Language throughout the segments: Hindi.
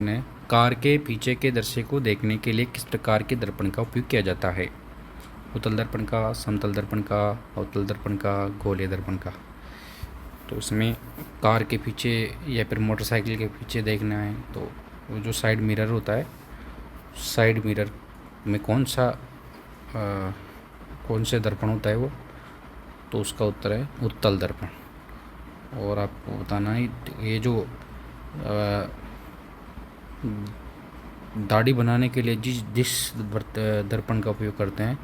ने कार के पीछे के दृश्य को देखने के लिए किस प्रकार के दर्पण का उपयोग किया जाता है? उत्तल दर्पण का, समतल दर्पण का, अवतल दर्पण का, गोलीय दर्पण का। तो इसमें कार के पीछे या फिर मोटरसाइकिल के पीछे देखना है तो वो जो साइड मिरर होता है, साइड मिरर में कौन से दर्पण होता है वो, तो उसका उत्तर है उत्तल दर्पण। और आपको बताना है ये जो दाढ़ी बनाने के लिए जिस दर्पण का उपयोग करते हैं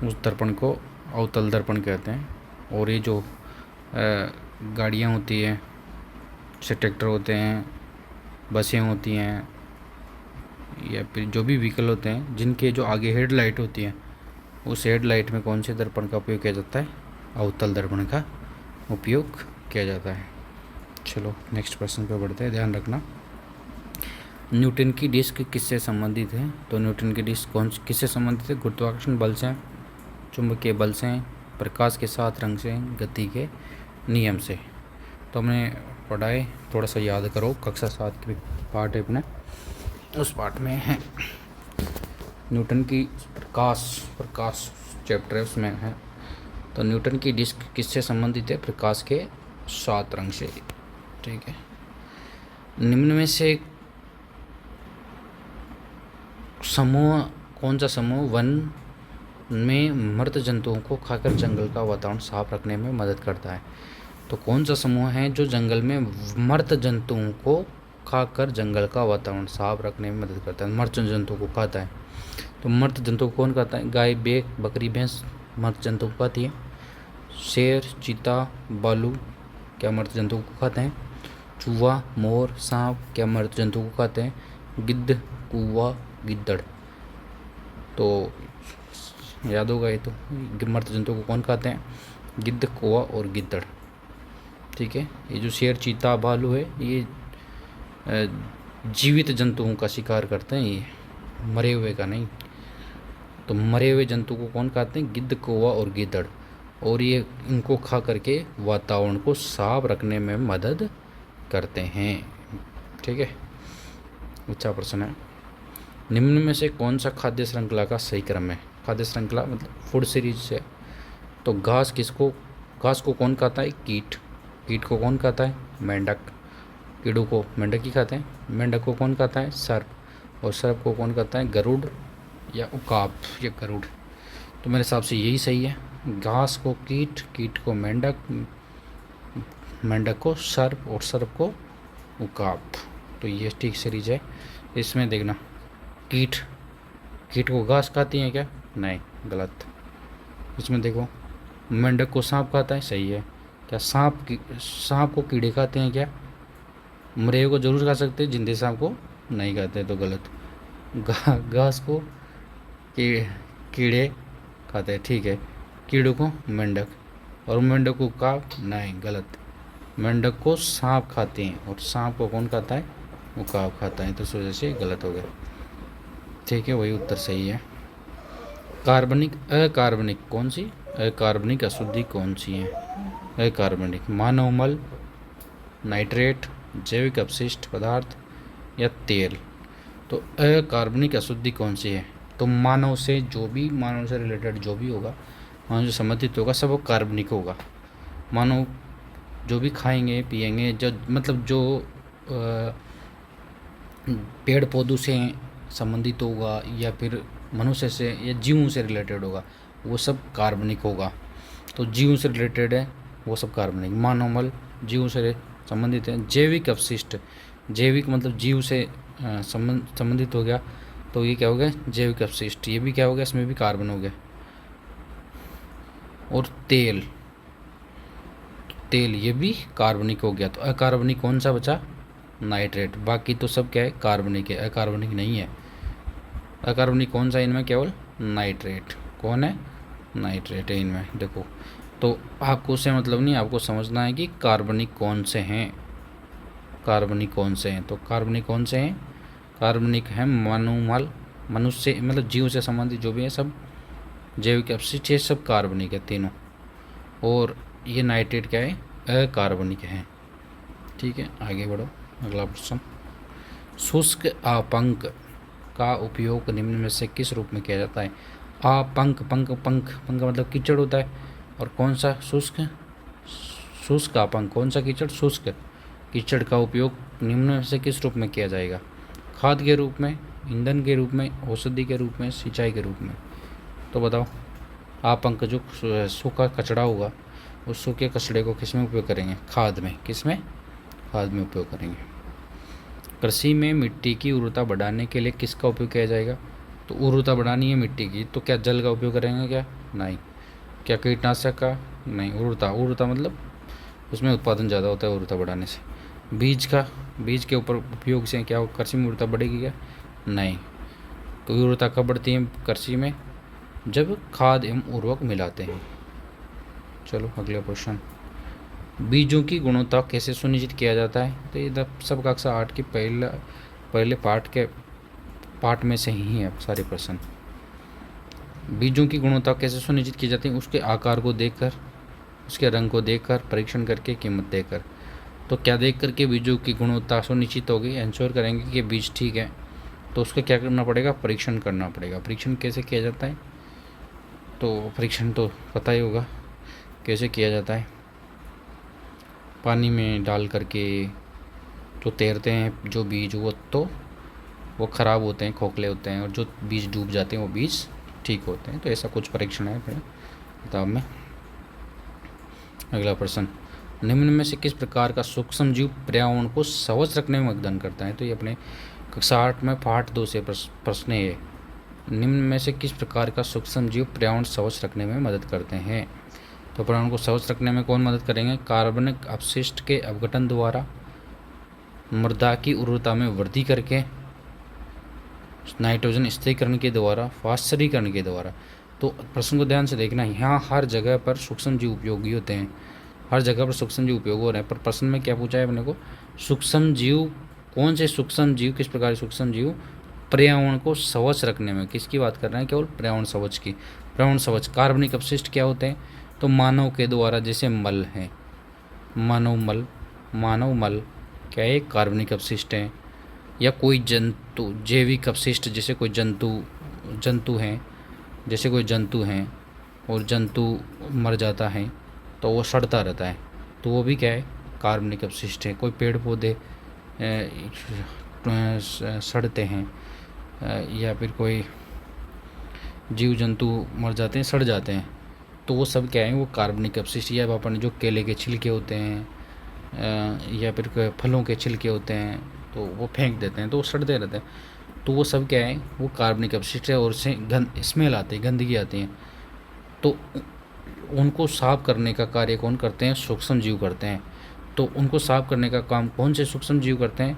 उस दर्पण को अवतल दर्पण कहते हैं। और ये जो गाड़ियाँ होती हैं, जैसे ट्रैक्टर होते हैं, बसें होती हैं, या फिर जो भी व्हीकल होते हैं जिनके जो आगे हेडलाइट होती है, उस हेडलाइट में कौन से दर्पण का उपयोग किया जाता है? अवतल दर्पण का उपयोग किया जाता है। चलो नेक्स्ट प्रश्न पे बढ़ते हैं, ध्यान रखना। न्यूटन की डिस्क किससे संबंधित है? तो न्यूटन की डिस्क किससे संबंधित है? गुरुत्वाकर्षण बल से, चुंबकीय बल से, प्रकाश के सात रंग से, गति के नियम से। तो हमने पढ़ा है, थोड़ा सा याद करो, कक्षा 7 की पार्ट है अपने, उस पार्ट में है न्यूटन की प्रकाश चैप्टर है, उसमें है। तो न्यूटन की डिस्क किससे संबंधित है? प्रकाश के 7 रंग से। ठीक है। निम्न में से समूह कौन सा समूह वन में मृत जंतुओं को खाकर जंगल का वातावरण साफ रखने में मदद करता है? तो कौन सा समूह है जो जंगल में मृत जंतुओं को खाकर जंगल का वातावरण साफ रखने में मदद करता है? मृत जंतुओं को खाता है। तो मृत जंतु को कौन खाता है? गाय, बकरी, भैंस मृत जंतु को खाती है। शेर, चीता, भालू क्या मृत जंतु को खाते हैं? चूहा, मोर, सांप क्या मृत जंतु को खाते हैं? गिद्ध, कौवा, गिद्दड़। तो याद होगा ये तो, मृत जंतु को कौन खाते हैं? गिद्ध, कौवा और गिद्दड़। ठीक है। ये जो शेर, चीता, भालू है, ये जीवित जंतुओं का शिकार करते हैं, ये मरे हुए का नहीं। तो मरे हुए जंतु को कौन खाते हैं? गिद्ध, कौवा और गिद्दड़। और ये इनको खा करके वातावरण को साफ रखने में मदद करते हैं। ठीक है। अच्छा प्रश्न है। निम्न में से कौन सा खाद्य श्रृंखला का सही क्रम है? खाद्य श्रृंखला मतलब फूड सीरीज से। तो घास को कौन खाता है? कीट को कौन खाता है? मेंढक। कीड़ों को मेंढक ही खाते हैं। मेंढक को कौन खाता है? सर्प। और सर्प को कौन खाता है? गरुड़ या उकाब या गरुड़। तो मेरे हिसाब से यही सही है। घास को कीट को मेंढक, मेंढक को सर्प और सर्प को उकाब। तो ये ठीक सीरीज है। इसमें देखना, कीट को घास खाती हैं क्या? नहीं, गलत। इसमें देखो, मेंढक को सांप खाता है, सही है। क्या सांप को कीड़े खाते हैं क्या? मरे को जरूर खा सकते हैं, जिंदे सांप को नहीं खाते, तो गलत। घास को कीड़े खाते हैं, ठीक है। कीड़ों को मेंढक, और मेंढक को काब, नहीं, गलत। मेंढक को सांप खाते हैं और सांप को कौन खाता है? उकाब खाता है। तो इस वजह से गलत हो गया। ठीक है, वही उत्तर सही है। अकार्बनिक कौन सी? अकार्बनिक अशुद्धि कौन सी है? अकार्बनिक मानव मल, नाइट्रेट, जैविक अपशिष्ट पदार्थ या तेल। तो अकार्बनिक अशुद्धि कौन सी है? तो मानव से रिलेटेड जो भी होगा, मानव से संबंधित होगा, सब वो कार्बनिक होगा। मानव जो भी खाएंगे पिएंगे, जो पेड़ पौधों से संबंधित होगा या फिर मनुष्य से या जीवों से रिलेटेड होगा, वो सब कार्बनिक होगा। तो जीवों से रिलेटेड है वो सब कार्बनिक। मानवमल जीवों से संबंधित है। जैविक अपशिष्ट, जैविक मतलब जीव से संबंधित हो गया, तो ये क्या हो गया? जैविक अपशिष्ट। ये भी क्या हो गया? इसमें भी कार्बन हो गया। और तेल ये भी कार्बनिक हो गया। तो अकार्बनिक कौन सा बचा? नाइट्रेट। बाकी तो सब क्या है? कार्बनिक है, अकार्बनिक नहीं है। अकार्बनिक कौन सा इनमें? केवल नाइट्रेट। कौन है? नाइट्रेट है इनमें। देखो, तो आपको उससे मतलब नहीं, आपको समझना है कि कार्बनिक कौन से हैं। कार्बनिक कौन से हैं? तो कार्बनिक कौन से हैं? कार्बनिक है मानवमल, मनुष्य मतलब जीव से संबंधित जो भी है सब, जैविक अपशिष्ट, ये सब कार्बनिक है तीनों। और ये नाइट्रेट क्या है? अकार्बनिक है। ठीक है, आगे बढ़ो, अगला प्रश्न। शुष्क आपंक का उपयोग निम्न में से किस रूप में किया जाता है? आपंक, पंख पंख पंख मतलब कीचड़ होता है, और कौन सा? शुष्क, शुष्क आपंक, कौन सा कीचड़? शुष्क कीचड़ का उपयोग निम्न में से किस रूप में किया जाएगा? खाद के रूप में, ईंधन के रूप में, औषधि के रूप में, सिंचाई के रूप में? तो बताओ। आपंक जो सूखा कचड़ा होगा, उस सूखे कचड़े को किस में उपयोग करेंगे? खाद में। किस में? खाद में उपयोग करेंगे। कृषि में मिट्टी की उर्वरता बढ़ाने के लिए किसका उपयोग किया जाएगा? तो उर्वरता बढ़ानी है मिट्टी की, तो क्या जल का उपयोग करेंगे? क्या? नहीं। क्या कीटनाशक का? नहीं। उर्वरता, उर्वरता मतलब उसमें उत्पादन ज़्यादा होता है उर्वरता बढ़ाने से। बीज का, बीज के ऊपर उपयोग से क्या कृषि में उर्वरता बढ़ेगी? क्या? नहीं। तो उर्वरता कब बढ़ती है कृषि में? जब खाद एवं उर्वरक मिलाते हैं। चलो अगला प्रश्न। बीजों की गुणवत्ता कैसे सुनिश्चित किया जाता है? तो ये सब कक्षा 8 की पहले पार्ट में से ही है सारे प्रश्न। बीजों की गुणवत्ता कैसे सुनिश्चित की जाती है? उसके आकार को देखकर, उसके रंग को देखकर, परीक्षण करके, कीमत देकर। तो क्या देख करके बीजों की गुणवत्ता सुनिश्चित होगी? इंश्योर करेंगे कि बीज ठीक है, तो उसका क्या करना पड़ेगा? परीक्षण करना पड़ेगा। परीक्षण कैसे किया जाता है? तो परीक्षण तो पता ही होगा कैसे किया जाता है। पानी में डाल करके जो तैरते हैं जो बीज, वो ख़राब होते हैं, खोखले होते हैं, और जो बीज डूब जाते हैं वो बीज ठीक होते हैं। तो ऐसा कुछ परीक्षण है फिर किताब में। अगला प्रश्न। निम्न में से किस प्रकार का सूक्ष्म जीव पर्यावरण को स्वच्छ रखने में योगदान करता है? तो ये अपने कक्षा 8 में पार्ट 2 से प्रश्न है। निम्न में से किस प्रकार का सूक्ष्म जीव पर्यावरण स्वच्छ रखने में मदद करते हैं? तो पर्यावरण को स्वच्छ रखने में कौन मदद करेंगे? कार्बनिक अपशिष्ट के अपघटन द्वारा, मृदा की उर्वरता में वृद्धि करके, नाइट्रोजन स्थिरीकरण के द्वारा, फास्फरीकरण के द्वारा। तो प्रश्न को ध्यान से देखना, यहाँ हर जगह पर सूक्ष्म जीव उपयोगी होते हैं, हर जगह पर सूक्ष्म जीव उपयोग हो रहे हैं, पर प्रश्न में क्या पूछा है अपने को? सूक्ष्म जीव, कौन से सूक्ष्म जीव, किस प्रकार के सूक्ष्म जीव पर्यावरण को स्वच्छ रखने में, किसकी बात कर रहे हैं? केवल पर्यावरण स्वच्छ की। पर्यावरण स्वच्छ, कार्बनिक अपशिष्ट क्या होते हैं? तो मानव के द्वारा, जैसे मल है, मानव मल क्या है? कार्बनिक अपशिष्ट है। या कोई जंतु, जैविक अपशिष्ट, जैसे कोई जंतु हैं, जैसे कोई जंतु हैं और जंतु मर जाता है तो वो सड़ता रहता है, तो वो भी क्या है? कार्बनिक अपशिष्ट है। कोई पेड़ पौधे सड़ते हैं, या फिर कोई जीव जंतु मर जाते हैं, सड़ जाते हैं, तो वो सब क्या है? वो कार्बनिक अपशिष्ट। या अपन जो केले के छिलके होते हैं, या फिर फलों के छिलके होते हैं, तो वो फेंक देते हैं तो वो सड़ते रहते हैं, तो वो सब क्या है? वो कार्बनिक अपशिष्ट है, और उससे स्मेल आती है, गंदगी आती है। तो उनको साफ करने का कार्य कौन करते हैं? सूक्ष्म जीव करते हैं। तो उनको साफ करने का काम कौन से सूक्ष्म जीव करते हैं?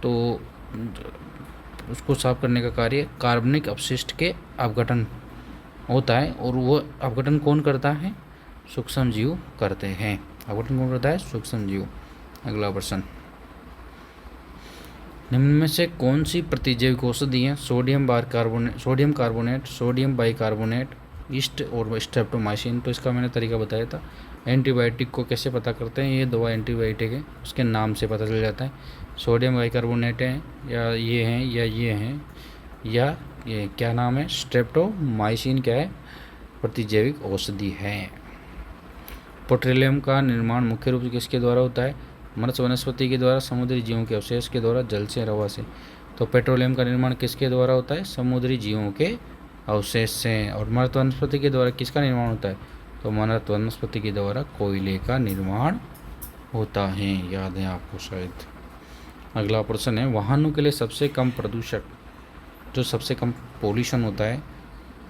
तो उसको साफ करने का कार्य कार्बनिक अपशिष्ट के अपघटन होता है, और वो अपघटन कौन करता है? सूक्ष्म जीव करते हैं। अपघटन कौन करता है? सूक्ष्म जीव। अगला प्रश्न। निम्न में से कौन सी प्रतिजैविक औषधि है? Sodium carbonate, sodium bicarbonate, east और स्ट्रेप्टोमाइसिन। तो इसका मैंने तरीका बताया था। एंटीबायोटिक को कैसे पता करते हैं? ये दवा एंटीबायोटिक है, उसके नाम से पता चल जाता है। सोडियम बाइकार्बोनेट है, या ये हैं, या ये हैं, या ये क्या नाम है? स्ट्रेप्टोमाइसिन क्या है? प्रतिजैविक औषधि है। पेट्रोलियम का निर्माण मुख्य रूप से किसके द्वारा होता है? मृत वनस्पति के द्वारा, समुद्री जीवों के अवशेष के द्वारा, जल से, हवा से। तो पेट्रोलियम का निर्माण किसके द्वारा होता है? समुद्री जीवों के अवशेष से। और मृत वनस्पति के द्वारा किसका निर्माण होता है? तो मृत वनस्पति के द्वारा कोयले का निर्माण होता है, याद है आपको शायद। अगला प्रश्न है, वाहनों के लिए सबसे कम प्रदूषक, जो सबसे कम पोल्यूशन होता है,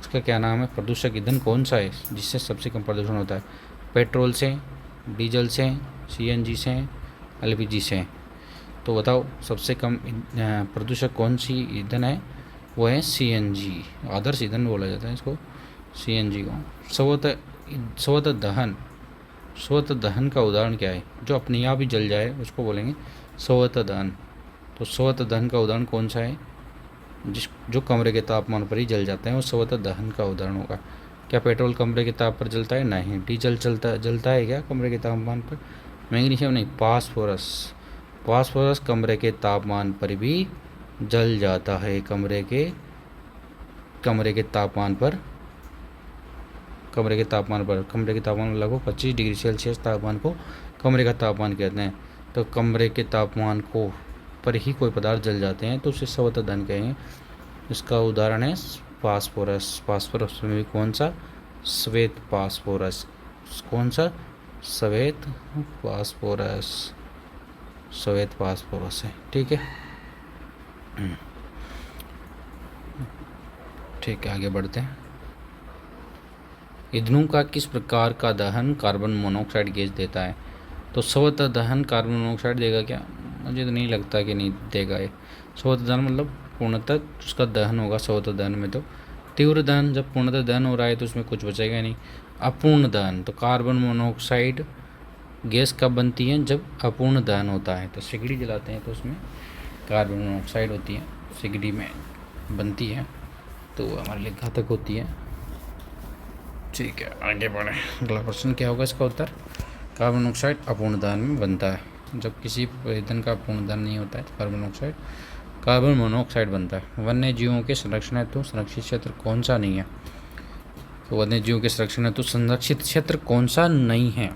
उसका क्या नाम है? प्रदूषक ईंधन कौन सा है जिससे सबसे कम प्रदूषण होता है? पेट्रोल से, डीजल से, सीएनजी से, एलपीजी से। तो बताओ सबसे कम प्रदूषक कौन सी ईंधन है? वो है सीएनजी, आदर्श ईंधन बोला जाता है इसको, सीएनजी को। स्वतः दहन का उदाहरण क्या है? जो अपने आप ही जल जाए उसको बोलेंगे स्वतः दहन। तो स्वतः दहन का उदाहरण कौन सा है? जो कमरे के तापमान पर ही जल जाते हैं, वो स्वतः दहन का उदाहरण होगा। क्या पेट्रोल कमरे के ताप पर जलता है? नहीं। डीजल जलता है क्या कमरे के तापमान पर? मैग्नीशियम नहीं, फास्फोरस। फास्फोरस कमरे के तापमान पर भी जल जाता है। कमरे के तापमान पर लगभग 25 डिग्री सेल्सियस तापमान को कमरे का तापमान कहते हैं। तो कमरे के तापमान को पर ही कोई पदार्थ जल जाते हैं तो उसे सवत दहन कहेंगे। इसका उदाहरण है फास्फोरस। फास्फोरस में भी कौन सा? श्वेत फास्फोरस। कौन सा? श्वेत फास्फोरस है। ठीक है, ठीक है, आगे बढ़ते हैं। ईंधनों का किस प्रकार का दहन कार्बन मोनोऑक्साइड गैस देता है? तो स्वतः दहन कार्बन मोनोऑक्साइड देगा क्या? मुझे तो नहीं लगता कि नहीं देगा ये। स्वतः दहन मतलब पूर्णतः उसका दहन होगा स्वतः दहन में। तो तीव्र दहन, जब पूर्णतः दहन हो रहा है तो उसमें कुछ बचेगा नहीं। अपूर्ण दहन, तो कार्बन मोनोऑक्साइड गैस कब बनती है? जब अपूर्ण दहन होता है। तो सिगड़ी जलाते हैं तो उसमें कार्बन मोनोऑक्साइड होती है, सिगड़ी में बनती है, तो हमारे लिए घातक होती है। ठीक है, आगे बढ़े। अगला प्रश्न क्या होगा इसका उत्तर? कार्बन मोनोऑक्साइड अपूर्ण दहन में बनता है। जब किसी ईंधन का अपूर्ण दहन नहीं होता है तो कार्बन मोनोऑक्साइड बनता है। वन्य जीवों के संरक्षण हेतु संरक्षित क्षेत्र कौन सा नहीं है? तो वन्य जीवों के संरक्षण हेतु संरक्षित क्षेत्र कौन सा नहीं है?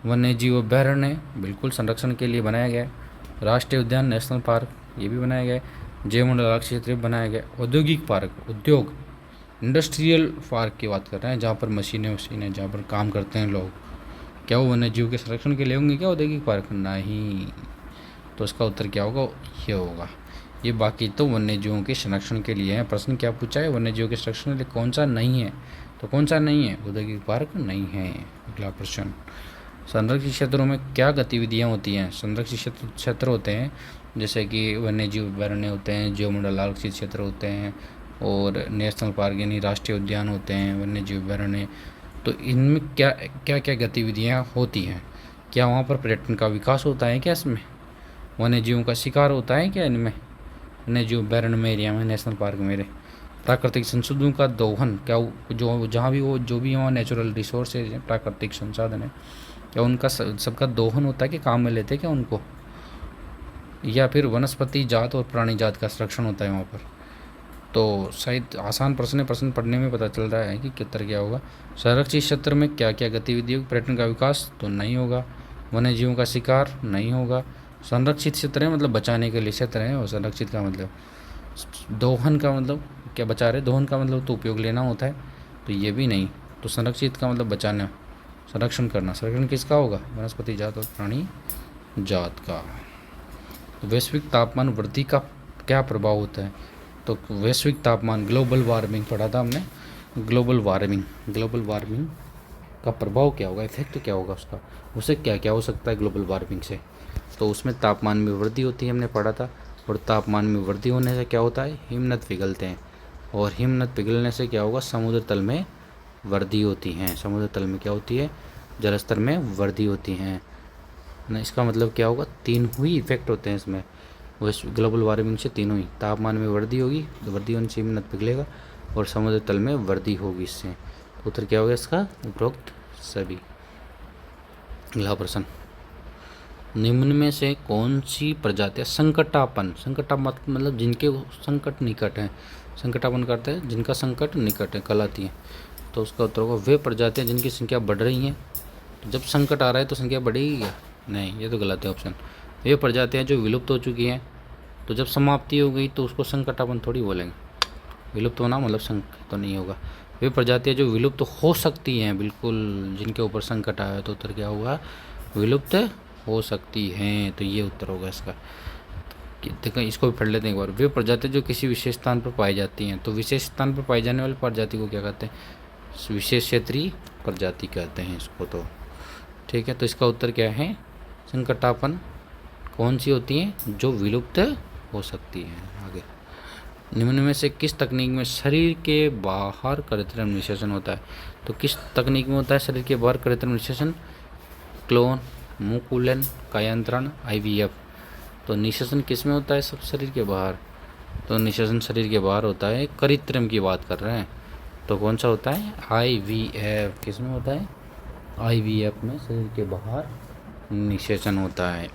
वन्य जीव अभयारण्य बिल्कुल संरक्षण के लिए बनाया गया है। राष्ट्रीय उद्यान, नेशनल पार्क, ये भी बनाया गया है। जैवमंडल आरक्षित क्षेत्र बनाया गया। औद्योगिक पार्क, उद्योग, इंडस्ट्रियल पार्क की बात कर रहे हैं, जहाँ पर मशीनें जहाँ पर काम करते हैं लोग, क्या वो वन्य जीव के संरक्षण के लिए होंगे क्या औद्योगिक पार्क? नहीं। तो इसका उत्तर क्या होगा? ये होगा। ये बाकी तो वन्य जीवों के संरक्षण के लिए है। प्रश्न क्या पूछा है? वन्य जीवों के संरक्षण के लिए कौन सा नहीं है? तो कौन सा नहीं है? औद्योगिक पार्क नहीं है। अगला प्रश्न, संरक्षित क्षेत्रों में क्या गतिविधियाँ होती हैं? संरक्षित क्षेत्र होते हैं जैसे कि वन्य जीव अभयारण्य होते हैं, जैवमंडल आरक्षित क्षेत्र होते हैं, और नेशनल पार्क यानी राष्ट्रीय उद्यान होते हैं, वन्य जीव अभयारण्य। तो इनमें क्या क्या गतिविधियाँ होती हैं? क्या वहाँ पर पर्यटन का विकास होता है क्या? इसमें वन्य जीवों का शिकार होता है क्या? इनमें वन्य जीव अभयारण्य में, एरिया में, नेशनल पार्क में प्राकृतिक संसाधनों का दोहन, क्या जो जहाँ भी वो जो भी वहाँ नेचुरल रिसोर्सेज हैं, प्राकृतिक संसाधन है, क्या उनका सबका दोहन होता है कि काम में लेते हैं क्या उनको? या फिर वनस्पति जात और प्राणी जात का संरक्षण होता है वहाँ पर? तो शायद आसान प्रश्न पढ़ने में पता चल रहा है कि उत्तर क्या होगा। संरक्षित क्षेत्र में क्या क्या गतिविधि? पर्यटन का विकास तो नहीं होगा, वन्य जीवों का शिकार नहीं होगा। संरक्षित क्षेत्र है मतलब बचाने के लिए क्षेत्र है, और संरक्षित का मतलब दोहन का मतलब क्या बचा रहे? दोहन का मतलब तो उपयोग लेना होता है, तो ये भी नहीं। तो संरक्षित का मतलब बचाना, संरक्षण करना। संरक्षण किसका होगा? वनस्पति जात और प्राणी जात का। वैश्विक तापमान वृद्धि का क्या प्रभाव होता है? तो वैश्विक तापमान, ग्लोबल वार्मिंग पढ़ा था हमने। ग्लोबल वार्मिंग का प्रभाव क्या होगा? इफेक्ट क्या होगा उसका? उसे क्या क्या हो सकता है ग्लोबल वार्मिंग से? तो उसमें तापमान में वृद्धि होती है, हमने पढ़ा था। और तापमान में वृद्धि होने से क्या होता है? हिमनद पिघलते हैं, और हिमनद पिघलने से क्या होगा? समुद्र तल में वृद्धि होती है। समुद्र तल में क्या होती है? जलस्तर में वृद्धि होती है ना। इसका मतलब क्या होगा? तीन ही इफेक्ट होते हैं इसमें। ग्लोबल वार्मिंग से तीनों ही, तापमान में वृद्धि होगी, वृद्धि होने से हिमनद पिघलेगा, और समुद्र तल में वृद्धि होगी इससे। उत्तर क्या होगा इसका? उपरोक्त सभी। अगला प्रश्न, निम्न में से कौन सी प्रजातियाँ संकटापन मतलब जिनके संकट निकट हैं, संकटापन करते हैं जिनका संकट निकट है, कहलाती हैं? तो उसका उत्तर होगा वे प्रजातियाँ जिनकी संख्या बढ़ रही हैं। तो जब संकट आ रहा है तो संख्या बढ़ेगी क्या? नहीं, ये तो गलत है ऑप्शन। वे प्रजातियाँ जो विलुप्त हो चुकी हैं, तो जब समाप्ति हो गई तो उसको संकटापन थोड़ी बोलेंगे। विलुप्त होना मतलब संकट तो नहीं होगा। वे प्रजातियाँ जो विलुप्त हो सकती हैं, बिल्कुल जिनके ऊपर संकट आया, तो उत्तर क्या होगा? विलुप्त हो सकती हैं। तो ये उत्तर होगा इसका। देखो इसको भी पढ़ लेते हैं एक बार। वे प्रजातियाँ जो किसी विशेष स्थान पर पाई जाती हैं, तो विशेष स्थान पर पाई जाने वाली प्रजाति को क्या कहते हैं? विशेष क्षेत्रीय प्रजाति कहते हैं इसको। तो ठीक है, तो इसका उत्तर क्या है? संकटापन कौन सी होती हैं? जो विलुप्त हो सकती हैं। आगे, निम्न में से किस तकनीक में शरीर के बाहर कृत्रिम निषेचन होता है? तो किस तकनीक में होता है शरीर के बाहर कृत्रिम निषेचन? क्लोन, मुकुलन, कायांतरण, IVF। तो निषेचन किस में होता है? सब शरीर के बाहर। तो निषेचन शरीर के बाहर होता है, कृत्रिम की बात कर रहे हैं। तो कौन सा होता है? IVF। किस में होता है? IVF में शरीर के बाहर निषेचन होता है।